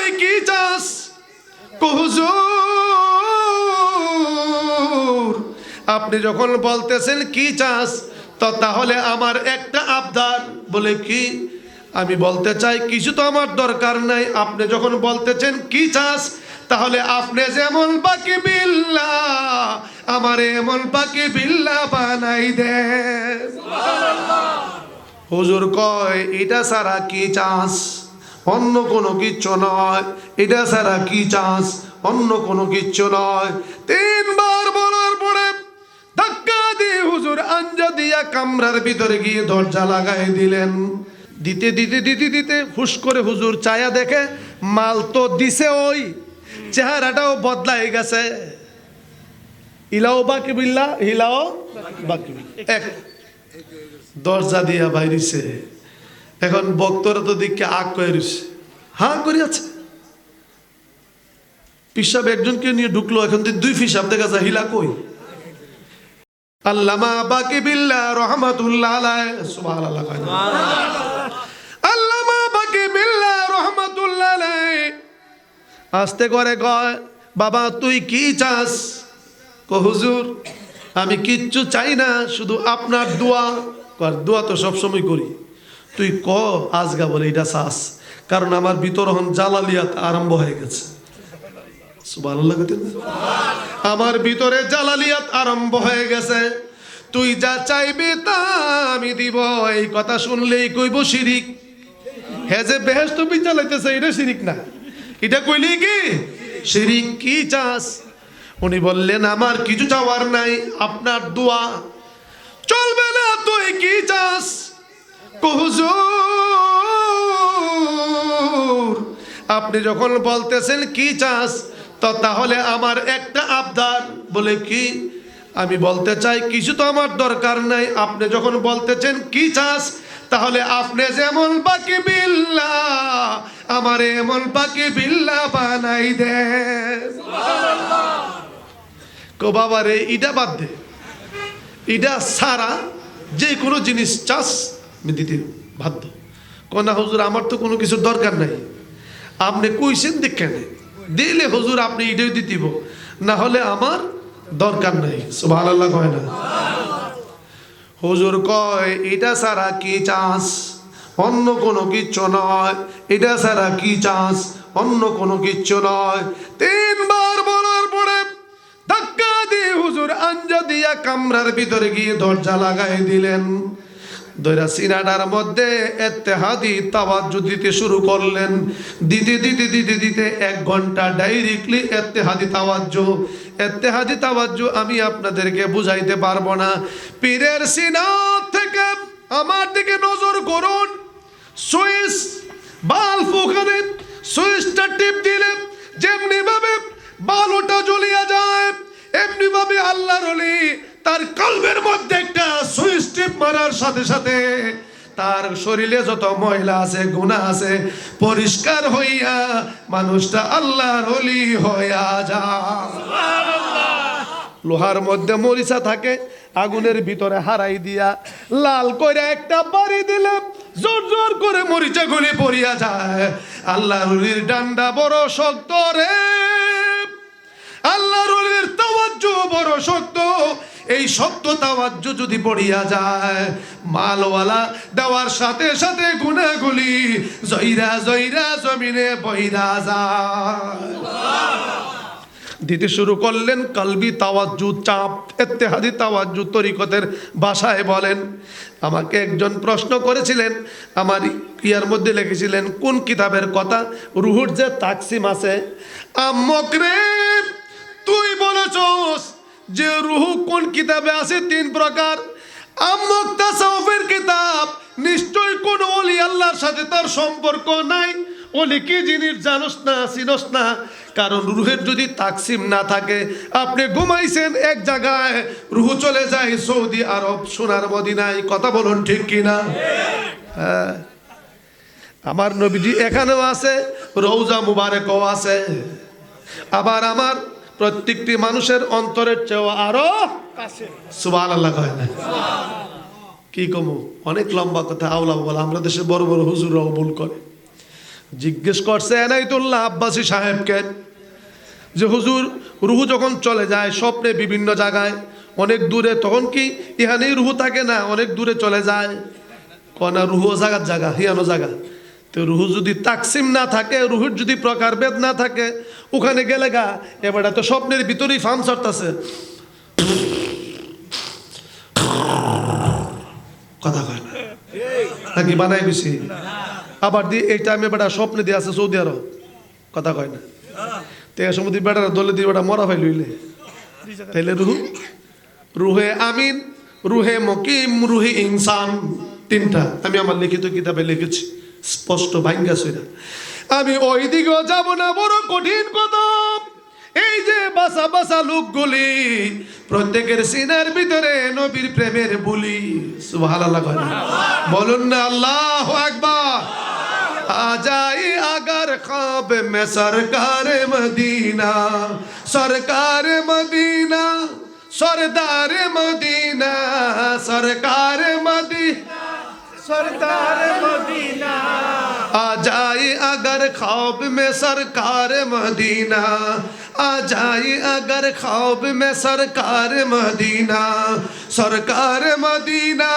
তুই কি চাস? হুজুর আপনি যখন বলতেছেন কি চাস, তো তাহলে আমার একটা আবদার। বলে কি? আমি বলতে চাই কিছু তো আমার দরকার নাই, আপনি যখন বলতেছেন কি চাস, তাহলে আপনি যেমন বাকি বিল্লা আমার এমন বাকি বিল্লা বানাই দেন। হুজুর কয় এটা ছাড়া কি চাস? অন্য কোনো কিচ্ছু নয়। এটা ছাড়া কি চাস? অন্য কোনো কিচ্ছু নয়। তিনবার বলার পরে ধাক্কা দিয়ে হুজুর আঞ্জা দিয়া কামরার ভিতরে গিয়ে দরজা লাগাই দিলেন। দিতে দিতে দিতে দিতে হুশ করে হুজুর চায়া দেখে মাল তো দিছে, ওই চেহারাটাও বদলাই গেছে। ইলাও বাকি বিল্লা, হিলাও বাকি বিল্লা। এক দরজা দিয়া বাইরিছে। এখন বক্তরা তো দিকে আগ করে রয়েছে, হ্যাঁ করিয়াছে। পিসাব একজনকে নিয়ে ঢুকলো, এখন দুই পিসাব দেখা যায়, হিলা কই? আল্লামা বাকি বিল্লাহ রহমাতুল্লাহ আলাইহি, সুবহানাল্লাহ। আল্লামা বাকি বিল্লাহ রহমাতুল্লাহ আলাইহি আস্তে করে কয়, বাবা তুই কি চাস? হুজুর আমি কিচ্ছু চাই না, শুধু আপনার দোয়া। দোয়া তো সবসময় করি। তুই ক আজগা বলে এটা চাস, কারণ আমার ভিতর এখন জালালিয়াত আরম্ভ হয়ে গেছে। সুবহানাল্লাহ। আমার ভিতরে জালালিয়াত আরম্ভ হয়ে গেছে। তুই যা চাইবি তা আমি দিব। এই কথা শুনলেই কইব শিরিক। হে যে বেহেশত বিচালাইতেছে এটা শিরিক না, এটা কইলি কি শিরিক? কি চাস? উনি বললেন আমার কিছু চাওয়ার নাই, আপনার দোয়া। চলবে না, তুই কি চাস? হুজুর আপনি যখন বলতেছেন কি চাস, তো তাহলে আমার একটা আবদার। বলে কি? আমি বলতে চাই কিছু তো আমার দরকার নাই, আপনি যখন বলতেছেন কি চাস, তাহলে আপনি যেমন বাকি বিল্লা আমার এমন বাকি বিল্লা বানাই দেন। কো বাবা রে, ইটা বাদ দে, ইটা সারা যে কোনো জিনিস চাস আমি দিতে বাধ্য। কনা হুজুর আমার তো কোনো কিছুর দরকার নাই, আপনি কইছেন দেখেন দিলে হুজুর আপনি এটাই দিতিব, না হলে আমার দরকার নাই। সুবহানাল্লাহ কয় না? হুজুর কয় এটা ছাড়া কি চাস? অন্য কোনো কিচ্ছু নয়। এটা ছাড়া কি চাস? অন্য কোনো কিচ্ছু নয়। তিনবার বলার পরে ধাক্কা দিয়ে হুজুর আঞ্জা দিয়া কামরার ভিতরে গিয়ে দরজা লাগাই দিলেন। দইরা সিনাটার মধ্যে ইত্তেহাদি তাওয়াজ্জু দিতে শুরু করলেন। দিতে দিতে দিতে দিতে 1 ঘন্টা ডাইরেক্টলি ইত্তেহাদি তাওয়াজ্জু আমি আপনাদেরকে বুঝাইতে পারবো না। পীরের সিনা থেকে আমার দিকে নজর করুন। সুইচ বাল্ব, ওখানে সুইচটা টিপ দিলে যেমনি ভাবে বালুটা জ্বলিয়া যায়, এমনি ভাবে আল্লাহর ওলি তার কলবের মধ্যে একটা সুইচ টিপ মারার সাথে সাথে তার শরীরে যত ময়লা আছে, গুনাহ আছে, পরিষ্কার হইয়া মানুষটা আল্লাহর ওলি হইয়া যায়। লোহার মধ্যে মরিচা থাকে, আগুনের ভিতরে হারাই দিয়া লাল করে একটা বাড়ি দিলে জোর জোর করে মরিচা গুলি পড়িয়া যায়। আল্লাহর ওলির ডান্ডা বড় শক্ত রে, আল্লাহর ওলির তাওয়াজ্জু বড় শক্ত। এই শক্ত তাওয়াজ্জু যদি পড়িয়া যায়, মালওয়ালা দেওয়ার সাথে সাথে গুনাহগুলি জয়রা জয়রা জমিনে বইরা যায়। দিতে শুরু করলেন কলবি তাওয়াজ্জু, চাপ। ইত্তেহাদি তাওয়াজ্জু তরিকতের ভাষায় বলেন। আমাকে একজন প্রশ্ন করেছিলেন, আমার ইয়ার মধ্যে লিখেছিলেন কোন কিতাবের কথা? রুহুর যে তাকসিম আছে। আম্মক রে, তুই বলেছস যে রুহু কোন কিতাবে আছে 3 প্রকার। আম্মক তাসাউফের কিতাব, নিশ্চয় কোন ওলি আল্লাহর সাথে তার সম্পর্ক নাই। ওলি কি জিনিস জানোস না, চিনোস না। কারণ রুহের যদি তাকসিম না থাকে, আপনি ঘুমাইছেন এক জায়গায়, রুহু চলে যায় সৌদি আরব, সোনার মদিনায়। কথা বলুন ঠিক কিনা? হ্যাঁ, আমার নবীজি এখানেও আছে, রওজা মুবারকও আছে। আবার আমার প্রত্যেকটি মানুষের অন্তরের চেয়েও আরো কাছে। সুবহানাল্লাহ কয় না? কি কমু, অনেক লম্বা কথা, আওলা বলা। আমরা দেশে বড় বড় হুজুররাও ভুল করে। জিজ্ঞেস করছে এনায়েতুল্লাহ আব্বাসী সাহেবকে যে হুজুর রুহু যখন চলে যায় স্বপ্নে বিভিন্ন জায়গায় অনেক দূরে, তখন কি ইহানেই রুহু থাকে না অনেক দূরে চলে যায়? কনা রুহু জায়গার জায়গা, হিয়ানো জায়গা। তো রুহু যদি তাকসিম না থাকে, রুহুর যদি প্রকারভেদ না থাকে, ওখানে গেলে গা এবারে তো স্বপ্নের ভিতরেই ফার্ম চড়তেছে, কথা কয় না নাকি বানাই বেশি। আবার দিয়ে এই টাইমে বেটা স্বপ্নে দিয়ে আছে সৌদি আরব, কথা কয় না। তো এ সময় বেটার দলে দিয়ে বেটা মরা ভাই লইলে তাইলে রুহু, রুহে আমিন, রুহে মকিম, রুহে ইনসান, তিনটা আমি আমার লিখিত কিতাবে লিখেছি স্পষ্ট ভাঙ্গা সেটা। আমি ওই দিকেও যাব না, বড় কঠিন কথা। এই যে বাসা বাসা লোকগুলি প্রত্যেকের সিনার ভিতরে নবীর প্রেমের বুলি। সুবহানাল্লাহ বলুন না, আল্লাহু আকবার। আজাই আগার খ্বাব মে সরকার মদিনা, সরকার মদিনা, সরদার মদিনা, সরকার মদিনা, सरदार मदीना। आ जाए अगर ख्वाब में सरकार मदीना, आ जाए अगर ख्वाब में सरकार मदीना, सरकार मदीना,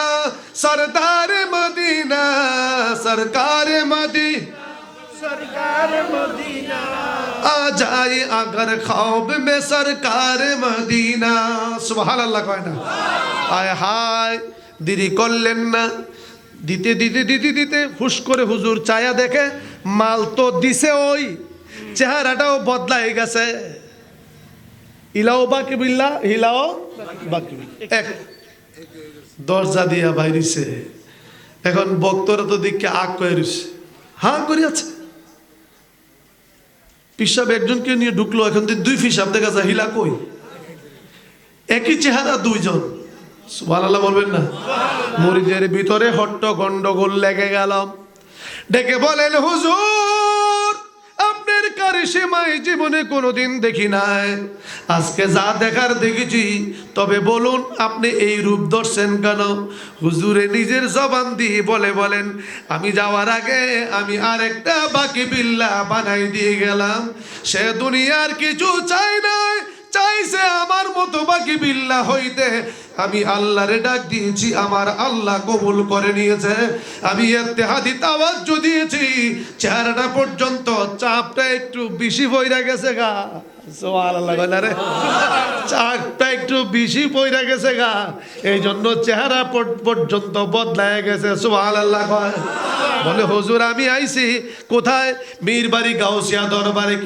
सरदार मदीना, सरकार मदीना, सरकार मदीना। आ जाए अगर ख्वाब में सरकार मदीना। सुभान अल्लाह कहे ना, आय हाय देरी করলেন না। দিতে দিতে দিতে দিতে হুশ করে হুজুর চায়া দেখে মাল তো দিছে, ওই চেহারাটাও বদলাই গেছে। ইলাও বাকি বিল্লা, হিলাও বাকি এক দরজা দিয়া বাইরিছে। এখন বক্তরা তো দিকে আগ করে রইছে, হাঁ করিয়াছে। পিসাব একজনকে নিয়ে ঢুকলো, এখন তো দুই পিসাব দেখা যায়, হিলা কই? একই চেহারা দুইজন। সুবহানাল্লাহ বলবেন না? মুরিদের ভিতরে হট্ট গন্ডগোল লেগে গেল। ডেকে বলেন হুজুর, আপনার কারিশমাই জীবনে কোনোদিন দেখি নাই, আজকে যা দেখার দেখেছি। তবে বলুন আপনি এই রূপ ধরছেন কেন? হুজুরে নিজের জবান দিয়ে বলেন আমি যাওয়ার আগে আমি আরেকটা বাকি বিল্লা বানাই দিয়ে গেলাম। সে দুনিয়ার কিছু চাই নাই, চাইছে আমার মতো বাকি বিল্লা হইতে। আমি আল্লাহরে ডাক দিয়েছি, আমার আল্লাহ কবুল করে নিয়েছে। আমি ইত্তেহাদি তাওয়াজ্জু দিয়েছি, চেহারাটা পর্যন্ত চাপটা একটু বেশি পইরা গেছে গা। সুবহানাল্লাহ রে, চাপটা একটু বেশি পইরা গেছে গা, এই জন্য চেহারা পর্যন্ত বদলায় গেছে। সুবহানাল্লাহ বলে হুজুর আমি আইছি কোথায়? মীরবাড়ি গাউসিয়া দরবারে।